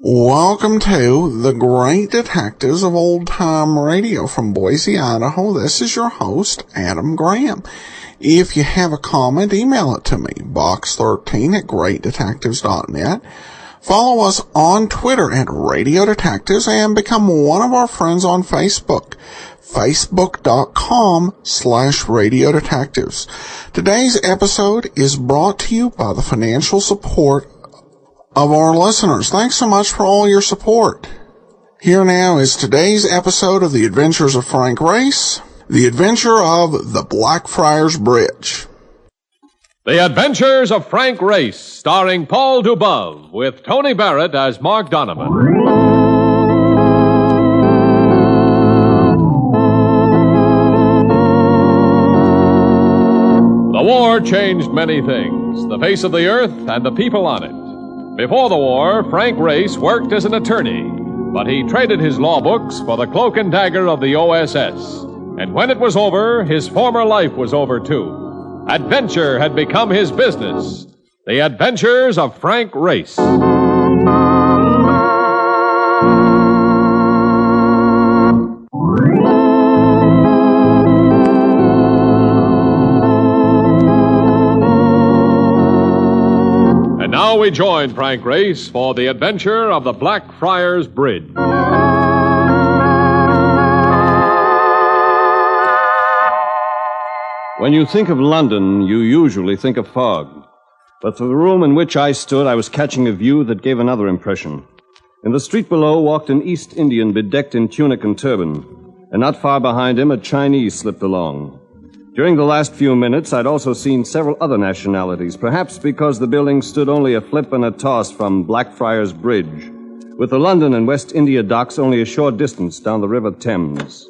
Welcome to The Great Detectives of Old Time Radio from Boise, Idaho. This is your host, Adam Graham. If you have a comment, email it to me, box13@greatdetectives.net. Follow us on Twitter at Radio Detectives and become one of our friends on Facebook, facebook.com/Radio Detectives. Today's episode is brought to you by the financial support of our listeners. Thanks so much for all your support. Here now is today's episode of The Adventures of Frank Race, The Adventure of the Blackfriars Bridge. The Adventures of Frank Race, starring Paul Dubove, with Tony Barrett as Mark Donovan. The war changed many things, the face of the earth and the people on it. Before the war, Frank Race worked as an attorney, but he traded his law books for the cloak and dagger of the OSS. And when it was over, his former life was over too. Adventure had become his business. The Adventures of Frank Race. Now we join Frank Race for the adventure of the Blackfriars Bridge. When you think of London, you usually think of fog. But for the room in which I stood, I was catching a view that gave another impression. In the street below walked an East Indian bedecked in tunic and turban, and not far behind him a Chinese slipped along. During the last few minutes, I'd also seen several other nationalities, perhaps because the building stood only a flip and a toss from Blackfriars Bridge, with the London and West India docks only a short distance down the River Thames.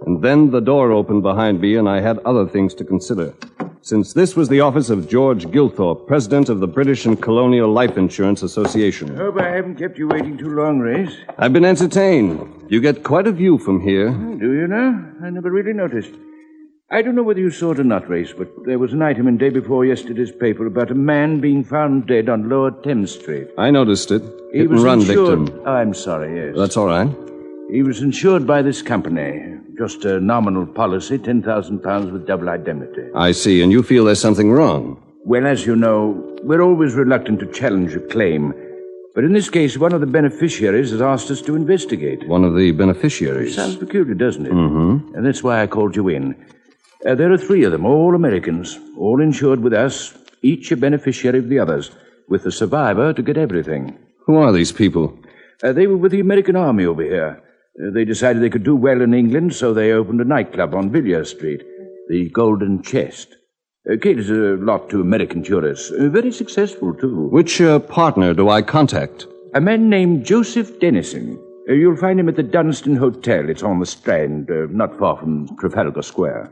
And then the door opened behind me, and I had other things to consider. Since this was the office of George Gilthorpe, president of the British and Colonial Life Insurance Association. Hope I haven't kept you waiting too long, Race. I've been entertained. You get quite a view from here. Do you now? I never really noticed. I don't know whether you saw it or not, Race, but there was an item in day before yesterday's paper about a man being found dead on Lower Thames Street. I noticed it. He Hit was and run insured. victim. Oh, I'm sorry, yes. That's all right. He was insured by this company. Just a nominal policy, £10,000 with double indemnity. I see, and you feel there's something wrong. Well, as you know, we're always reluctant to challenge a claim. But in this case, one of the beneficiaries has asked us to investigate. One of the beneficiaries? Sounds peculiar, doesn't it? Mm-hmm. And that's why I called you in. There are 3 of them, all Americans, all insured with us, each a beneficiary of the others, with the survivor to get everything. Who are these people? They were with the American Army over here. They decided they could do well in England, so they opened a nightclub on Villiers Street, the Golden Chest. Caters a lot to American tourists. Very successful, too. Which partner do I contact? A man named Joseph Dennison. You'll find him at the Dunstan Hotel. It's on the Strand, not far from Trafalgar Square.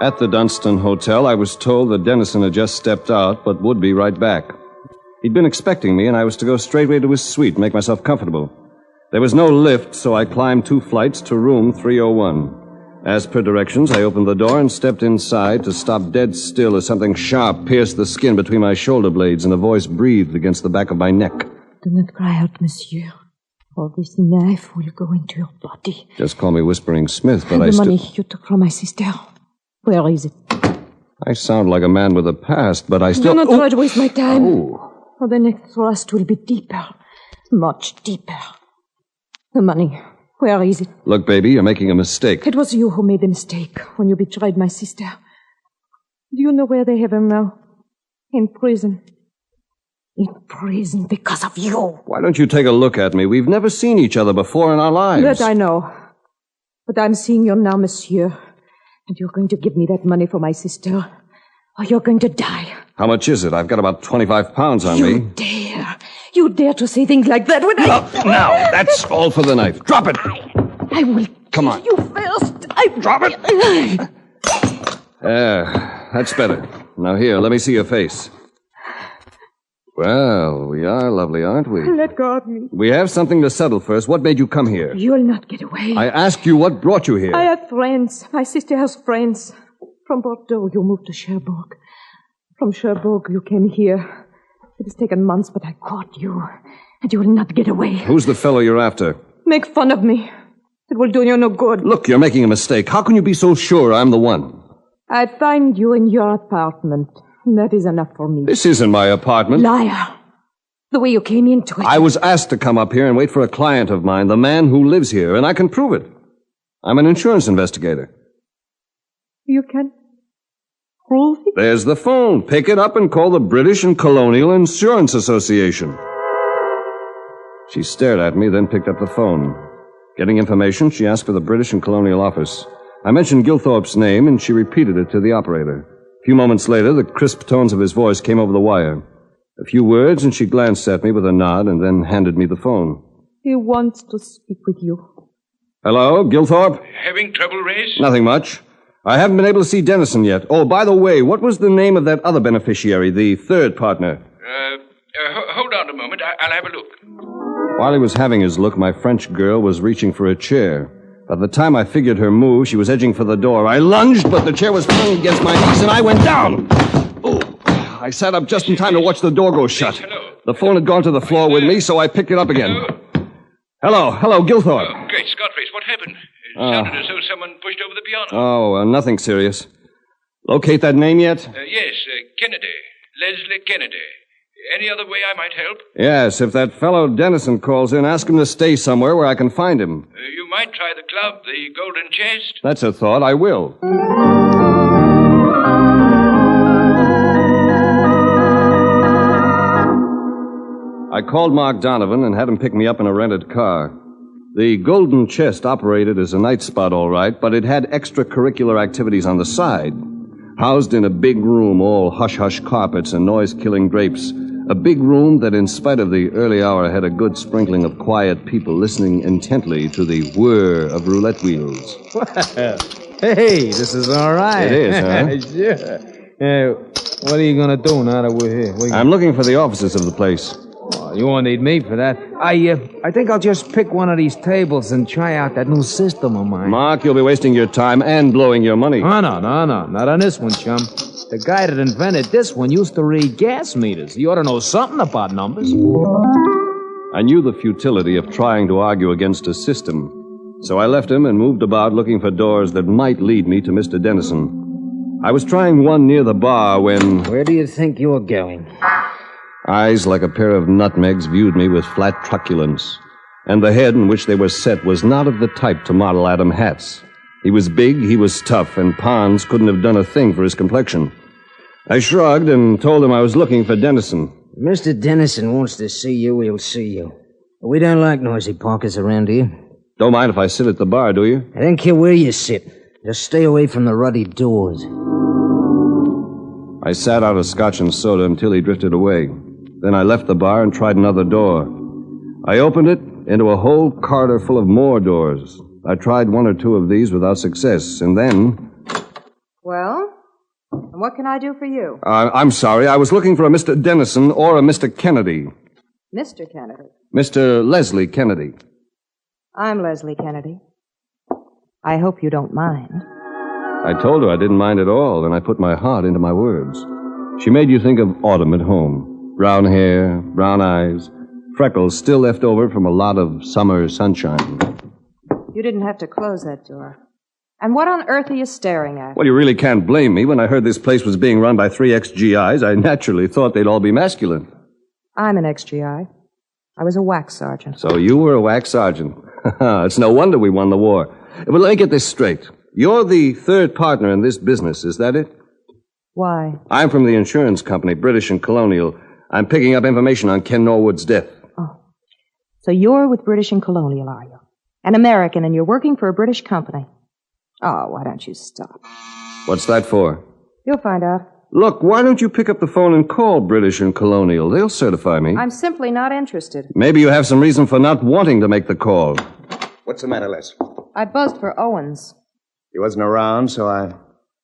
At the Dunstan Hotel, I was told that Dennison had just stepped out, but would be right back. He'd been expecting me, and I was to go straightway to his suite, make myself comfortable. There was no lift, so I climbed 2 flights to room 301. As per directions, I opened the door and stepped inside to stop dead still as something sharp pierced the skin between my shoulder blades and a voice breathed against the back of my neck. Do not cry out, monsieur, or this knife will go into your body. Just call me Whispering Smith, but the money you took from my sister, where is it? I sound like a man with a past, but I still... Do not try to waste my time. Or the next thrust will be deeper, much deeper. The money, where is it? Look, baby, you're making a mistake. It was you who made the mistake when you betrayed my sister. Do you know where they have him now? In prison. In prison because of you. Why don't you take a look at me? We've never seen each other before in our lives. That I know. But I'm seeing you now, monsieur. And you're going to give me that money for my sister, or you're going to die. How much is it? I've got about 25 pounds on me. You dare to say things like that when Now, that's all for the knife. Drop it. I will Come on. you first. Drop it. That's better. Now here, let me see your face. Well, we are lovely, aren't we? Let go of me. We have something to settle first. What made you come here? You'll not get away. I asked you what brought you here. I have friends. My sister has friends. From Bordeaux, you moved to Cherbourg. From Cherbourg, you came here. It has taken months, but I caught you. And you will not get away. Who's the fellow you're after? Make fun of me. It will do you no good. Look, you're making a mistake. How can you be so sure I'm the one? I find you in your apartment. That is enough for me. This isn't my apartment. Liar. The way you came into it. I was asked to come up here and wait for a client of mine, the man who lives here, and I can prove it. I'm an insurance investigator. You can prove it? There's the phone. Pick it up and call the British and Colonial Insurance Association. She stared at me, then picked up the phone. Getting information, she asked for the British and Colonial office. I mentioned Gilthorpe's name, and she repeated it to the operator. A few moments later, the crisp tones of his voice came over the wire. A few words, and she glanced at me with a nod and then handed me the phone. He wants to speak with you. Hello, Gilthorpe? Having trouble, Race? Nothing much. I haven't been able to see Dennison yet. Oh, by the way, what was the name of that other beneficiary, the third partner? Hold on a moment. I'll have a look. While he was having his look, my French girl was reaching for a chair. By the time I figured her move, she was edging for the door. I lunged, but the chair was flung against my knees, and I went down. Oh, I sat up just in time to watch the door go shut. Hello. The phone had gone to the floor with me, so I picked it up again. Hello, Gilthorpe. Oh, great Scott, Race. What happened? It sounded as though someone pushed over the piano. Oh, nothing serious. Locate that name yet? Yes, Kennedy. Leslie Kennedy. Any other way I might help? Yes, if that fellow Dennison calls in, ask him to stay somewhere where I can find him. You might try the club, the Golden Chest. That's a thought. I will. I called Mark Donovan and had him pick me up in a rented car. The Golden Chest operated as a night spot, all right, but it had extracurricular activities on the side. Housed in a big room, all hush-hush carpets and noise-killing drapes. A big room that, in spite of the early hour, had a good sprinkling of quiet people listening intently to the whir of roulette wheels. Hey, this is all right. It is, huh? Sure. What are you going to do now that we're here? I'm looking for the offices of the place. Oh, you won't need me for that. I think I'll just pick one of these tables and try out that new system of mine. Mark, you'll be wasting your time and blowing your money. Oh, no. Not on this one, chum. The guy that invented this one used to read gas meters. He ought to know something about numbers. I knew the futility of trying to argue against a system, so I left him and moved about looking for doors that might lead me to Mr. Dennison. I was trying one near the bar when... Where do you think you're going? Eyes like a pair of nutmegs viewed me with flat truculence, and the head in which they were set was not of the type to model Adam hats. He was big, he was tough, and Pons couldn't have done a thing for his complexion. I shrugged and told him I was looking for Dennison. Mr. Dennison wants to see you, he'll see you. We don't like noisy pockets around here. Don't mind if I sit at the bar, do you? I don't care where you sit. Just stay away from the ruddy doors. I sat out a scotch and soda until he drifted away. Then I left the bar and tried another door. I opened it into a whole corridor full of more doors. I tried one or two of these without success, and then... Well, and what can I do for you? I'm sorry. I was looking for a Mr. Dennison or a Mr. Kennedy. Mr. Kennedy. Mr. Leslie Kennedy. I'm Leslie Kennedy. I hope you don't mind. I told her I didn't mind at all, and I put my heart into my words. She made you think of autumn at home. Brown hair, brown eyes, freckles still left over from a lot of summer sunshine. You didn't have to close that door. And what on earth are you staring at? Well, you really can't blame me. When I heard this place was being run by 3 ex-GIs, I naturally thought they'd all be masculine. I'm an ex-GI. I was a wax sergeant. So you were a wax sergeant. It's no wonder we won the war. But let me get this straight. You're the third partner in this business, is that it? Why? I'm from the insurance company, British and Colonial. I'm picking up information on Ken Norwood's death. Oh. So you're with British and Colonial, are you? An American, and you're working for a British company. Oh, why don't you stop? What's that for? You'll find out. Look, why don't you pick up the phone and call British and Colonial? They'll certify me. I'm simply not interested. Maybe you have some reason for not wanting to make the call. What's the matter, Les? I buzzed for Owens. He wasn't around, so I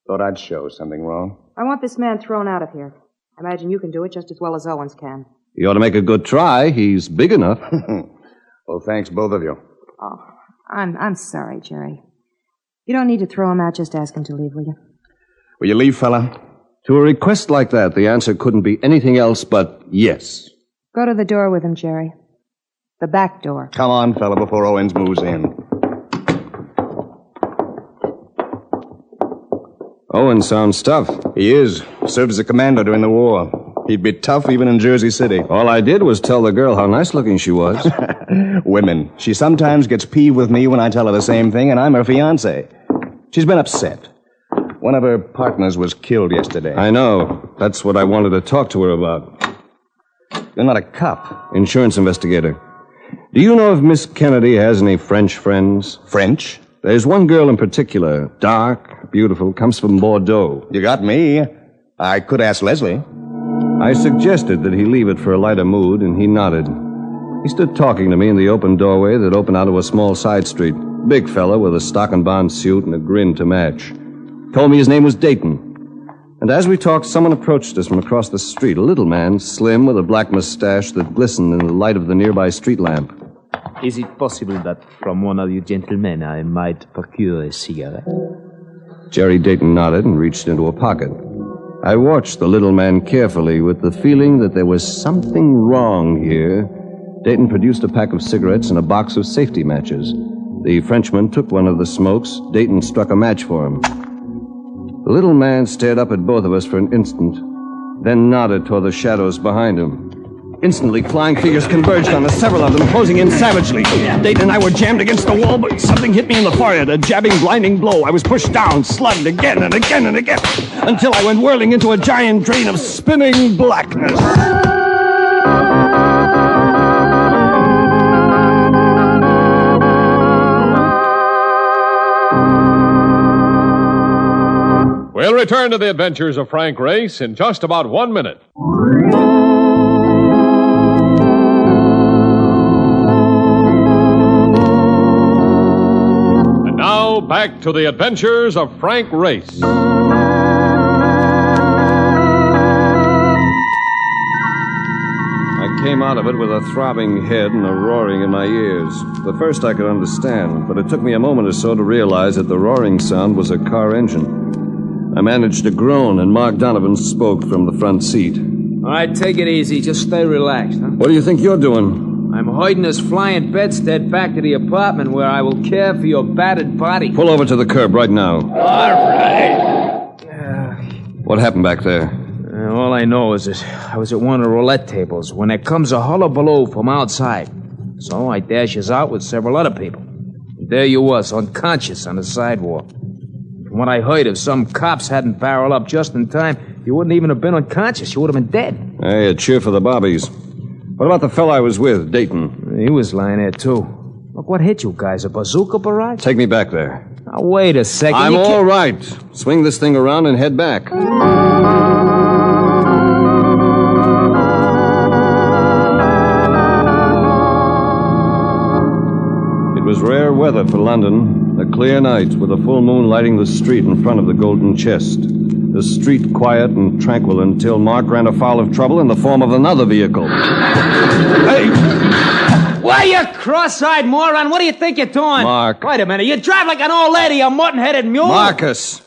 thought I'd show something wrong. I want this man thrown out of here. I imagine you can do it just as well as Owens can. You ought to make a good try. He's big enough. Well, thanks, both of you. Oh, I'm sorry, Jerry. You don't need to throw him out. Just ask him to leave, will you? Will you leave, fella? To a request like that, the answer couldn't be anything else but yes. Go to the door with him, Jerry. The back door. Come on, fella, before Owens moves in. Owen sounds tough. He is. Served as a commando during the war. He'd be tough even in Jersey City. All I did was tell the girl how nice-looking she was. Women. She sometimes gets peeved with me when I tell her the same thing, and I'm her fiancé. She's been upset. One of her partners was killed yesterday. I know. That's what I wanted to talk to her about. You're not a cop. Insurance investigator. Do you know if Miss Kennedy has any French friends? French? There's one girl in particular, dark, beautiful, comes from Bordeaux. You got me. I could ask Leslie. I suggested that he leave it for a lighter mood, and he nodded. He stood talking to me in the open doorway that opened out of a small side street. Big fella with a stock and bond suit and a grin to match. Told me his name was Dayton. And as we talked, someone approached us from across the street. A little man, slim, with a black mustache that glistened in the light of the nearby street lamp. Is it possible that from one of you gentlemen I might procure a cigarette? Jerry Dayton nodded and reached into a pocket. I watched the little man carefully with the feeling that there was something wrong here. Dayton produced a pack of cigarettes and a box of safety matches. The Frenchman took one of the smokes. Dayton struck a match for him. The little man stared up at both of us for an instant, then nodded toward the shadows behind him. Instantly, flying figures converged on us, several of them closing in savagely. Dayton and I were jammed against the wall, but something hit me in the forehead, a jabbing, blinding blow. I was pushed down, slugged again and again and again, until I went whirling into a giant drain of spinning blackness. We'll return to the adventures of Frank Race in just about 1 minute. And now, back to the adventures of Frank Race. I came out of it with a throbbing head and a roaring in my ears. The first I could understand, but it took me a moment or so to realize that the roaring sound was a car engine. I managed to groan, and Mark Donovan spoke from the front seat. All right, take it easy. Just stay relaxed, huh? What do you think you're doing? I'm hoiding this flying bedstead back to the apartment where I will care for your battered body. Pull over to the curb right now. All right. What happened back there? All I know is that I was at one of the roulette tables when there comes a hullabaloo from outside. So I dashes out with several other people. And there you was, unconscious on the sidewalk. From what I heard, if some cops hadn't barreled up just in time, you wouldn't even have been unconscious. You would have been dead. Hey, a cheer for the bobbies. What about the fellow I was with, Dayton? He was lying there, too. Look, what hit you guys? A bazooka barrage? Take me back there. Now, wait a second. I'm all right. Swing this thing around and head back. It was rare weather for London. A clear night with a full moon lighting the street in front of the Golden Chest. The street quiet and tranquil until Mark ran afoul of trouble in the form of another vehicle. Hey! Why, you cross-eyed moron? What do you think you're doing? Mark. Wait a minute. You drive like an old lady, you mutton-headed mule. Marcus,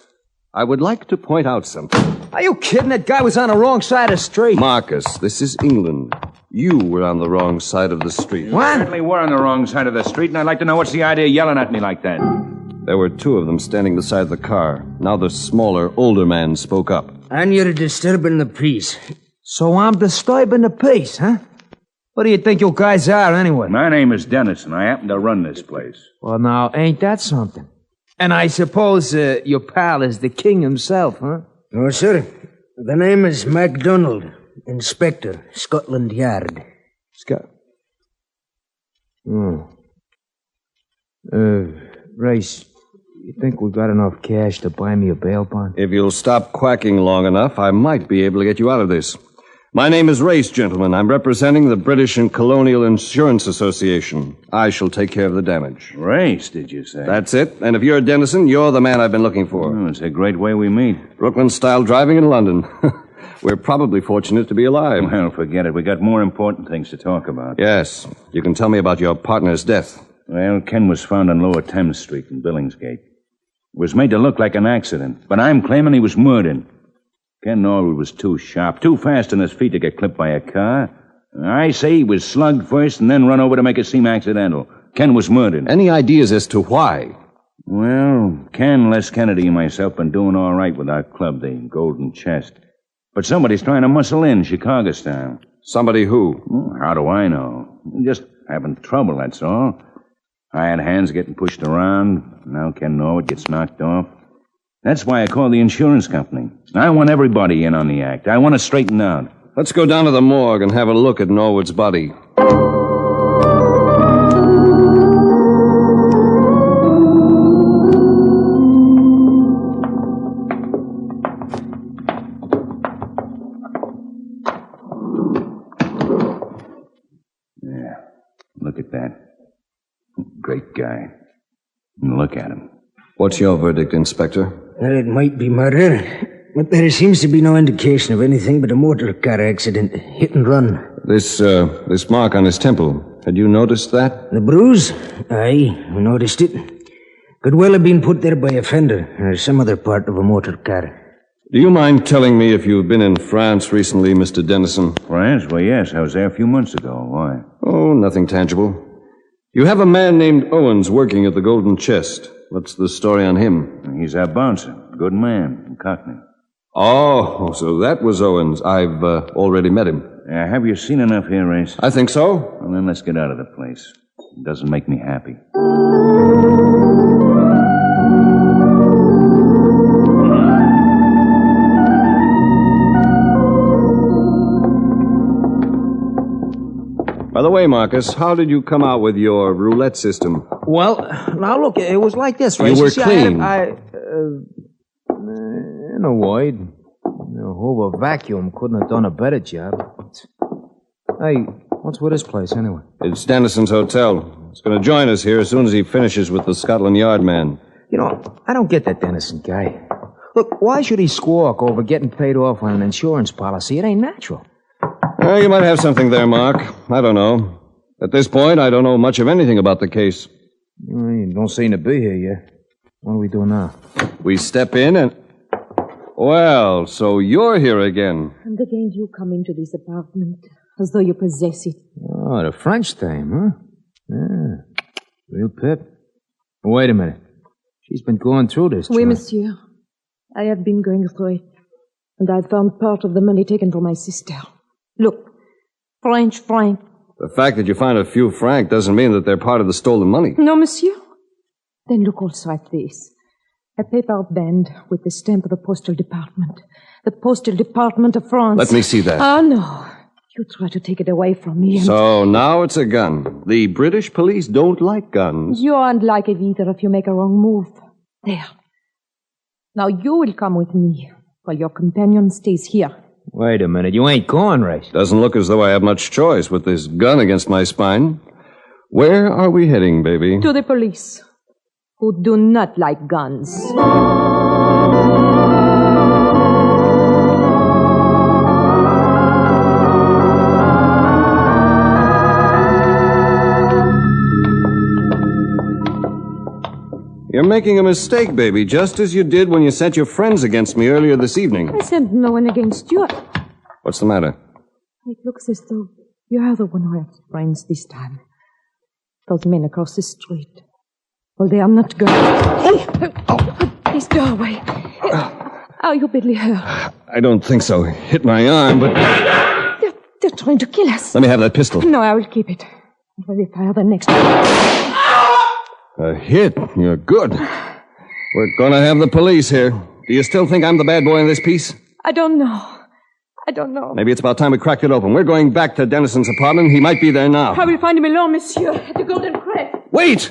I would like to point out something. Are you kidding? That guy was on the wrong side of the street. Marcus, this is England. You were on the wrong side of the street. What? Certainly were on the wrong side of the street, and I'd like to know what's the idea of yelling at me like that. There were two of them standing beside the car. Now the smaller, older man spoke up. And you're disturbing the peace. So I'm disturbing the peace, huh? What do you think you guys are, anyway? My name is Dennis, and I happen to run this place. Well, now, ain't that something? And I suppose your pal is the king himself, huh? No, sir. The name is MacDonald, Inspector, Scotland Yard. Race, You think we got enough cash to buy me a bail bond? If you'll stop quacking long enough, I might be able to get you out of this. My name is Race, gentlemen. I'm representing the British and Colonial Insurance Association. I shall take care of the damage. Race, did you say? That's it. And if you're Dennison, you're the man I've been looking for. Oh, it's a great way we meet. Brooklyn-style driving in London. We're probably fortunate to be alive. Well, forget it. We got more important things to talk about. Yes. You can tell me about your partner's death. Well, Ken was found on Lower Thames Street in Billingsgate. It was made to look like an accident, but I'm claiming he was murdered. Ken Norwood was too sharp, too fast on his feet to get clipped by a car. I say he was slugged first and then run over to make it seem accidental. Ken was murdered. Any ideas as to why? Well, Ken, Les Kennedy, and myself been doing all right with our club, the Golden Chest. But somebody's trying to muscle in, Chicago style. Somebody who? How do I know? Just having trouble, that's all. Hired hands getting pushed around. Now Ken Norwood gets knocked off. That's why I called the insurance company. I want everybody in on the act. I want it straightened out. Let's go down to the morgue and have a look at Norwood's body. Yeah, look at that. Great guy. And look at him. What's your verdict, Inspector? Well, it might be murder, but there seems to be no indication of anything but a motor car accident. Hit and run. This mark on his temple. Had you noticed that? The bruise? Aye, I noticed it. Could well have been put there by a fender or some other part of a motor car. Do you mind telling me if you've been in France recently, Mr. Dennison? France? Well, yes. I was there a few months ago. Why? Oh, nothing tangible. You have a man named Owens working at the Golden Chest. What's the story on him? He's our bouncer. Good man. Cockney. Oh, so that was Owens. I've already met him. Have you seen enough here, Race? I think so. Well, then let's get out of the place. It doesn't make me happy. By the way, Marcus, how did you come out with your roulette system? Well, now look, it was like this, right? You were clean. In a way, Hoover Vacuum couldn't have done a better job. Hey, what's with this place, anyway? It's Dennison's hotel. He's going to join us here as soon as he finishes with the Scotland Yard man. You know, I don't get that Dennison guy. Look, why should he squawk over getting paid off on an insurance policy? It ain't natural. You might have something there, Mark. I don't know. At this point, I don't know much of anything about the case. You don't seem to be here yet. What do we do now? We step in and... Well, so you're here again. And again you come into this apartment as though you possess it. Oh, the French dame, huh? Yeah. Real pip. Wait a minute. She's been going through this. Oui, monsieur. I have been going through it. And I found part of the money taken from my sister. Look, French franc. The fact that you find a few franc doesn't mean that they're part of the stolen money. No, monsieur. Then look also at this. A paper band with the stamp of the postal department. The postal department of France. Let me see that. Oh, no. You try to take it away from me and... So now it's a gun. The British police don't like guns. You aren't like it either if you make a wrong move. There. Now you will come with me while your companion stays here. Wait a minute. You ain't going, Race. Doesn't look as though I have much choice with this gun against my spine. Where are we heading, baby? To the police, who do not like guns. You're making a mistake, baby, just as you did when you sent your friends against me earlier this evening. I sent no one against you. What's the matter? It looks as though you are the one who has friends this time. Those men across the street. Well, they are not going. This doorway. Are you badly hurt? I don't think so. Hit my arm, but... They're trying to kill us. Let me have that pistol. No, I will keep it. And will fire the next one. A hit. You're good. We're going to have the police here. Do you still think I'm the bad boy in this piece? I don't know. Maybe it's about time we cracked it open. We're going back to Dennison's apartment. He might be there now. I will find him alone, monsieur, at the Golden Crest. Wait!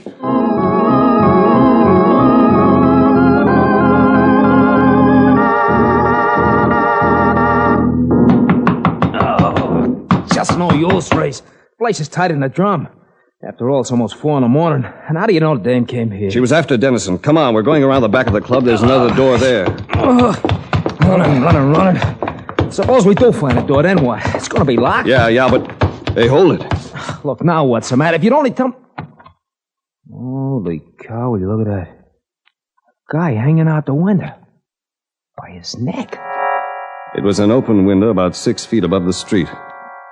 just no use, Race. Place is tight in the drum. After all, it's almost 4 in the morning. And how do you know the dame came here? She was after Dennison. Come on, we're going around the back of the club. There's another door there. Running. Suppose we do find a door, then what? It's going to be locked. Yeah, but... Hey, hold it. Look, now what's the matter? If you'd only tell me... Holy cow, will you look at that? A guy hanging out the window. By his neck. It was an open window about 6 feet above the street.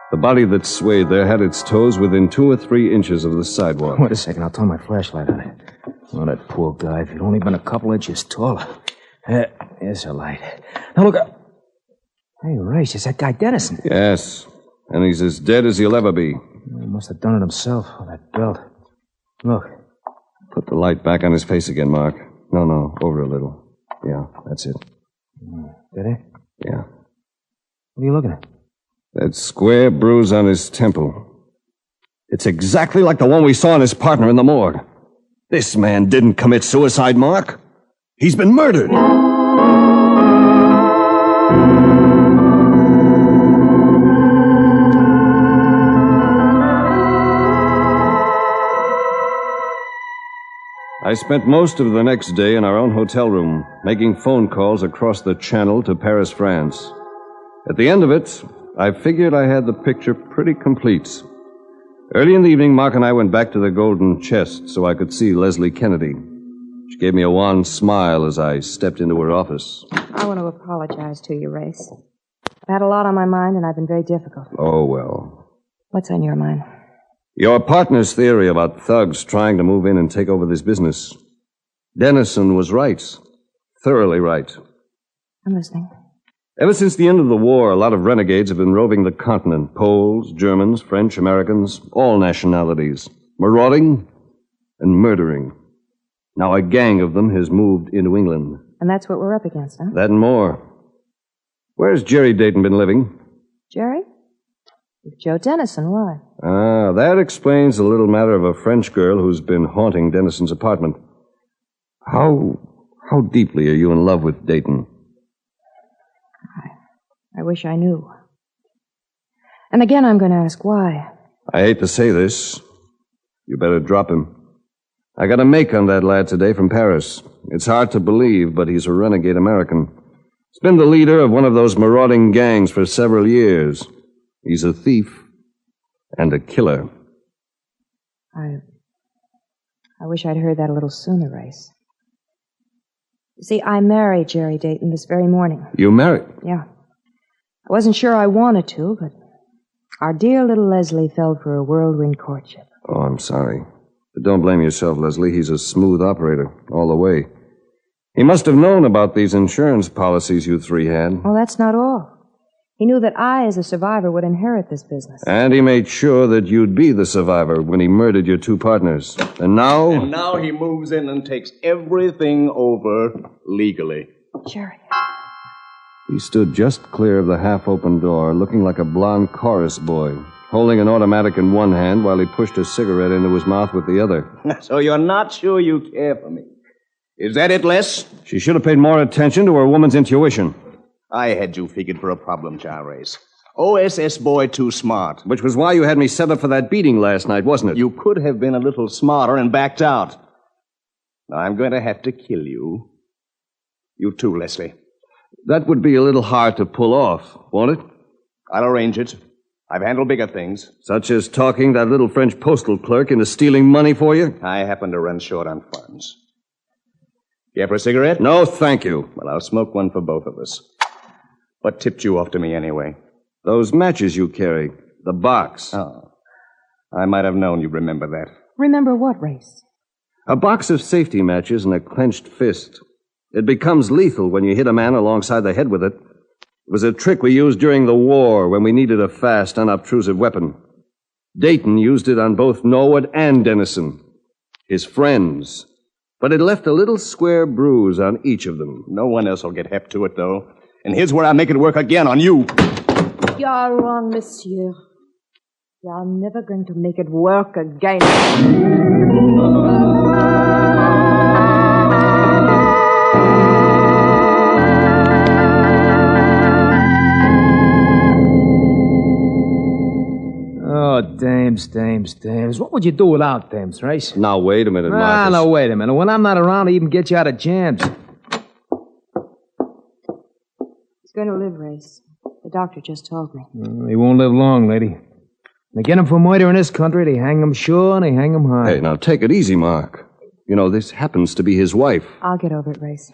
The body that swayed there had its toes within 2 or 3 inches of the sidewalk. Wait a second, I'll turn my flashlight on it. Oh, that poor guy, if he'd only been a couple inches taller. There's a light. Now look up. Hey, Race, it's that guy Dennison. Yes, and he's as dead as he'll ever be. He must have done it himself, with that belt. Look. Put the light back on his face again, Mark. No, over a little. Yeah, that's it. Did it? Yeah. What are you looking at? That square bruise on his temple. It's exactly like the one we saw on his partner in the morgue. This man didn't commit suicide, Mark. He's been murdered. I spent most of the next day in our own hotel room, making phone calls across the channel to Paris, France. At the end of it, I figured I had the picture pretty complete. Early in the evening, Mark and I went back to the Golden Chest so I could see Leslie Kennedy. She gave me a wan smile as I stepped into her office. I want to apologize to you, Race. I've had a lot on my mind, and I've been very difficult. Oh, well. What's on your mind? Your partner's theory about thugs trying to move in and take over this business. Dennison was right. Thoroughly right. I'm listening. Ever since the end of the war, a lot of renegades have been roving the continent. Poles, Germans, French, Americans, all nationalities. Marauding and murdering. Now a gang of them has moved into England. And that's what we're up against, huh? That and more. Where's Jerry Dayton been living? Jerry? With Joe Dennison, why? That explains the little matter of a French girl who's been haunting Dennison's apartment. How deeply are you in love with Dayton? I wish I knew. And again, I'm going to ask why. I hate to say this. You better drop him. I got a make on that lad today from Paris. It's hard to believe, but he's a renegade American. He's been the leader of one of those marauding gangs for several years. He's a thief and a killer. I wish I'd heard that a little sooner, Race. You see, I married Jerry Dayton this very morning. You married? Yeah. I wasn't sure I wanted to, but our dear little Leslie fell for a whirlwind courtship. Oh, I'm sorry. But don't blame yourself, Leslie. He's a smooth operator, all the way. He must have known about these insurance policies you three had. Well, that's not all. He knew that I, as a survivor, would inherit this business. And he made sure that you'd be the survivor when he murdered your 2 partners. And now... And now he moves in and takes everything over legally. Jerry. He stood just clear of the half-open door, looking like a blond chorus boy, holding an automatic in one hand while he pushed a cigarette into his mouth with the other. So you're not sure you care for me? Is that it, Les? She should have paid more attention to her woman's intuition. I had you figured for a problem, Charles. OSS boy too smart. Which was why you had me set up for that beating last night, wasn't it? You could have been a little smarter and backed out. Now, I'm going to have to kill you. You too, Leslie. That would be a little hard to pull off, won't it? I'll arrange it. I've handled bigger things. Such as talking that little French postal clerk into stealing money for you? I happen to run short on funds. You have a cigarette? No, thank you. Well, I'll smoke one for both of us. What tipped you off to me anyway? Those matches you carry. The box. Oh. I might have known you'd remember that. Remember what, Race? A box of safety matches and a clenched fist. It becomes lethal when you hit a man alongside the head with it. It was a trick we used during the war when we needed a fast, unobtrusive weapon. Dayton used it on both Norwood and Dennison, his friends. But it left a little square bruise on each of them. No one else will get hep to it, though. And here's where I make it work again on you. You're wrong, monsieur. You're never going to make it work again. Oh, dames. What would you do without dames, Race? Now, wait a minute, Marcus. No, wait a minute. When I'm not around, I even get you out of jams. He's going to live, Race. The doctor just told me. He won't live long, lady. They get him for murder in this country, they hang him sure and they hang him high. Hey, now take it easy, Mark. You know, this happens to be his wife. I'll get over it, Race.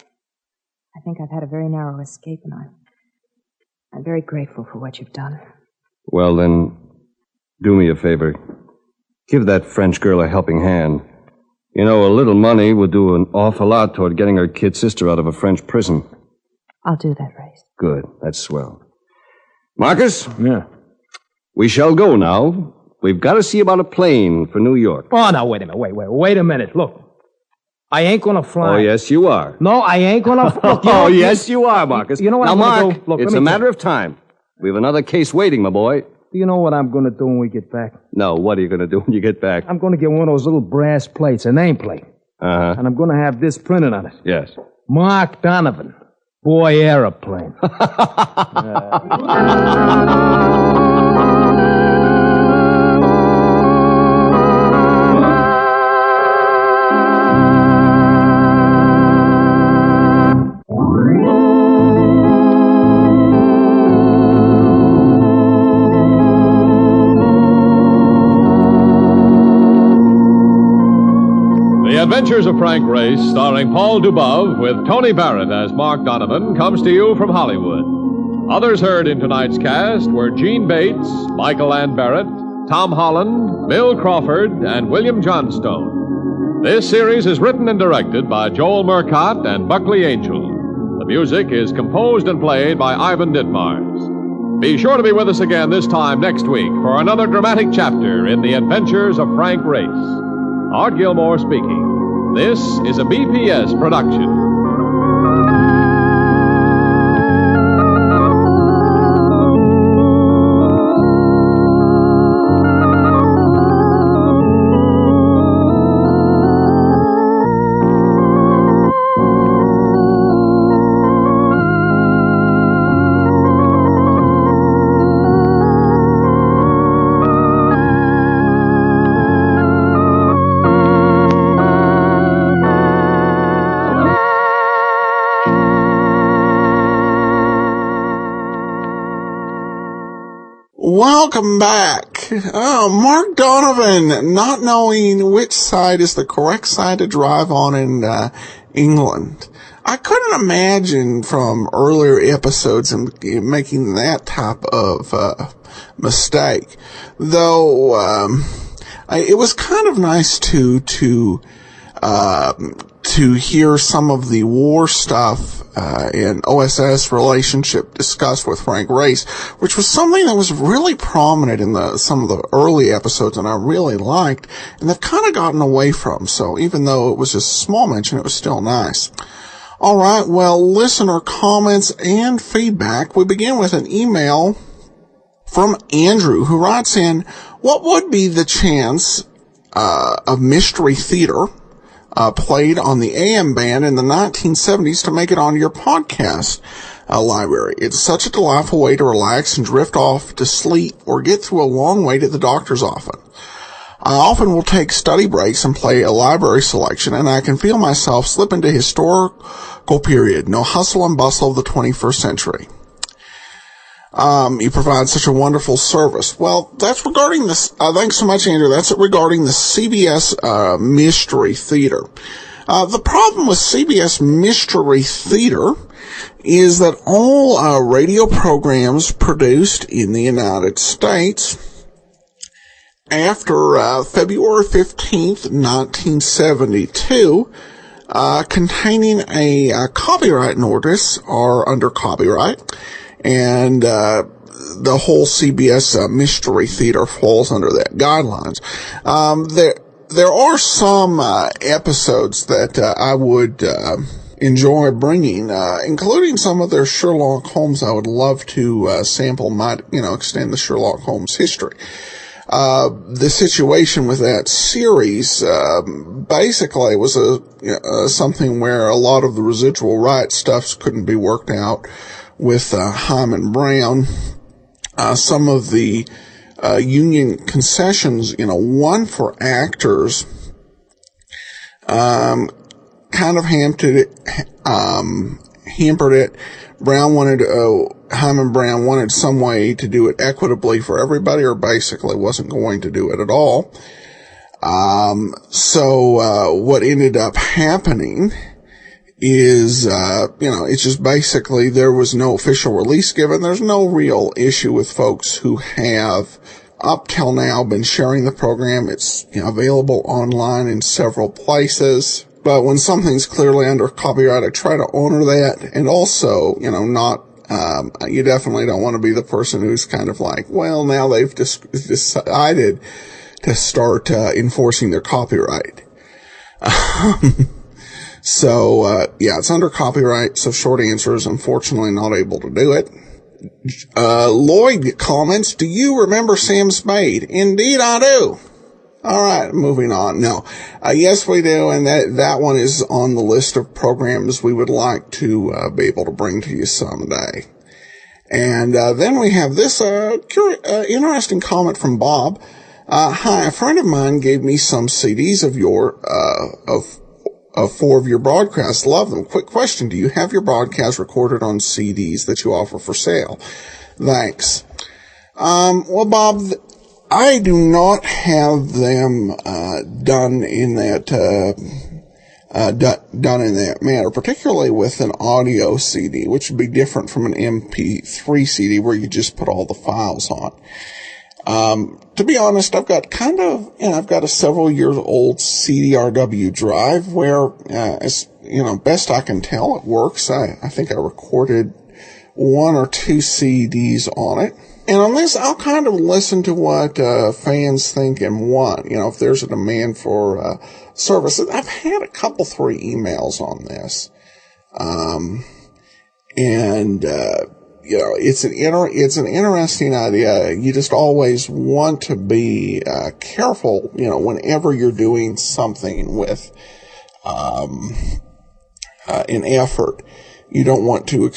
I think I've had a very narrow escape, and I'm very grateful for what you've done. Well, then, do me a favor. Give that French girl a helping hand. You know, a little money would do an awful lot toward getting her kid sister out of a French prison. I'll do that, Race. Good. That's swell. Marcus? Yeah. We shall go now. We've got to see about a plane for New York. Oh, now, wait a minute. Wait a minute. Look. I ain't gonna fly. Oh, yes, you are. No, I ain't gonna... Look, oh, yes, you are, Marcus. You know what now, I'm gonna Mark, do? Look, it's a matter of time. We have another case waiting, my boy. Do you know what I'm gonna do when we get back? No, what are you gonna do when you get back? I'm gonna get one of those little brass plates, a nameplate. Uh-huh. And I'm gonna have this printed on it. Yes. Mark Donovan. Boy aeroplane. The Adventures of Frank Race, starring Paul Dubov with Tony Barrett as Mark Donovan, comes to you from Hollywood. Others heard in tonight's cast were Gene Bates, Michael Ann Barrett, Tom Holland, Bill Crawford, and William Johnstone. This series is written and directed by Joel Murcott and Buckley Angel. The music is composed and played by Ivan Ditmars. Be sure to be with us again this time next week for another dramatic chapter in the Adventures of Frank Race. Art Gilmore speaking. This is a BPS production. Welcome back. Oh, Mark Donovan, not knowing which side is the correct side to drive on in England. I couldn't imagine from earlier episodes him making that type of mistake. Though it was kind of nice to hear some of the war stuff and OSS relationship discussed with Frank Race, which was something that was really prominent in some of the early episodes and I really liked, and they've kind of gotten away from. So even though it was just a small mention, it was still nice. All right, well, listener comments and feedback. We begin with an email from Andrew, who writes in, what would be the chance of Mystery Theater played on the AM band in the 1970s to make it onto your podcast library? It's such a delightful way to relax and drift off to sleep or get through a long wait at the doctor's office. I often will take study breaks and play a library selection, and I can feel myself slip into historical period. No hustle and bustle of the 21st century. You provide such a wonderful service. Well, that's regarding this. Thanks so much, Andrew. That's regarding the CBS Mystery Theater. The problem with CBS Mystery Theater is that all radio programs produced in the United States after February 15th, 1972, containing a copyright notice are under copyright. And the whole CBS Mystery Theater falls under that guidelines. There are some episodes that I would enjoy bringing, including some of their Sherlock Holmes. I would love to sample, might extend the Sherlock Holmes history. The situation with that series basically was something where a lot of the residual rights stuff couldn't be worked out with Hyman Brown. Some of the union concessions, one for actors, kind of hampered it. Hyman Brown wanted some way to do it equitably for everybody, or basically wasn't going to do it at all. So what ended up happening is, it's just basically there was no official release given. There's no real issue with folks who have up till now been sharing the program. It's available online in several places. But when something's clearly under copyright, I try to honor that. And also, you definitely don't want to be the person who's kind of like, well, now they've decided to start enforcing their copyright. So it's under copyright. So short answer is unfortunately not able to do it. Lloyd comments, do you remember Sam Spade? Indeed I do. All right, moving on. No, yes, we do. And that one is on the list of programs we would like to be able to bring to you someday. And then we have this interesting comment from Bob. Hi, a friend of mine gave me some CDs of four of your broadcasts. Love them. Quick question. Do you have your broadcasts recorded on CDs that you offer for sale? Thanks. Well, Bob, I do not have them done in that manner, particularly with an audio CD, which would be different from an MP3 CD where you just put all the files on. To be honest, I've got I've got a several years old CDRW drive where, best I can tell, it works. I think I recorded one or two CDs on it. And on this, I'll kind of listen to what fans think and want. If there's a demand for services. I've had a couple, 3 emails on this. It's an interesting idea. You just always want to be careful, whenever you're doing something with an effort. You don't want to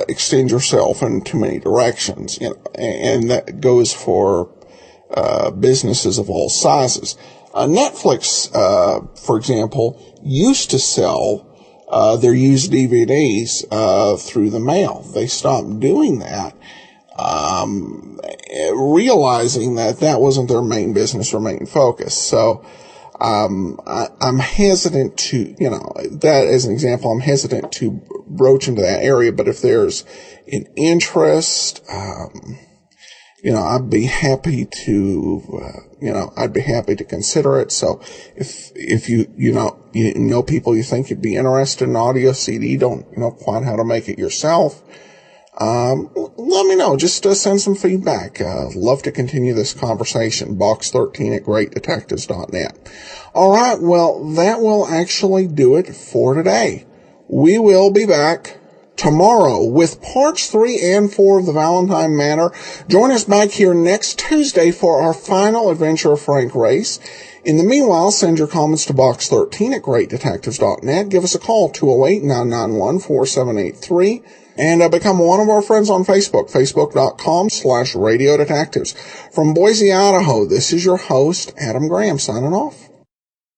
extend yourself in too many directions, and that goes for businesses of all sizes. Netflix, for example, used to sell their used DVDs through the mail. They stopped doing that, realizing that wasn't their main business or main focus. So I'm hesitant to, that as an example, I'm hesitant to broach into that area. But if there's an interest, I'd be happy to, consider it. So if you know people you think you'd be interested in audio CD, don't know quite how to make it yourself, let me know. Just send some feedback. Love to continue this conversation. box13@greatdetectives.net. All right. Well, that will actually do it for today. We will be back tomorrow with parts 3 and 4 of the Valentine Matter. Join us back here next Tuesday for our final adventure of Frank Race. In the meanwhile, send your comments to box13@greatdetectives.net. Give us a call, 208-991-4783. And become one of our friends on Facebook, facebook.com/Radio Detectives. From Boise, Idaho, this is your host, Adam Graham, signing off.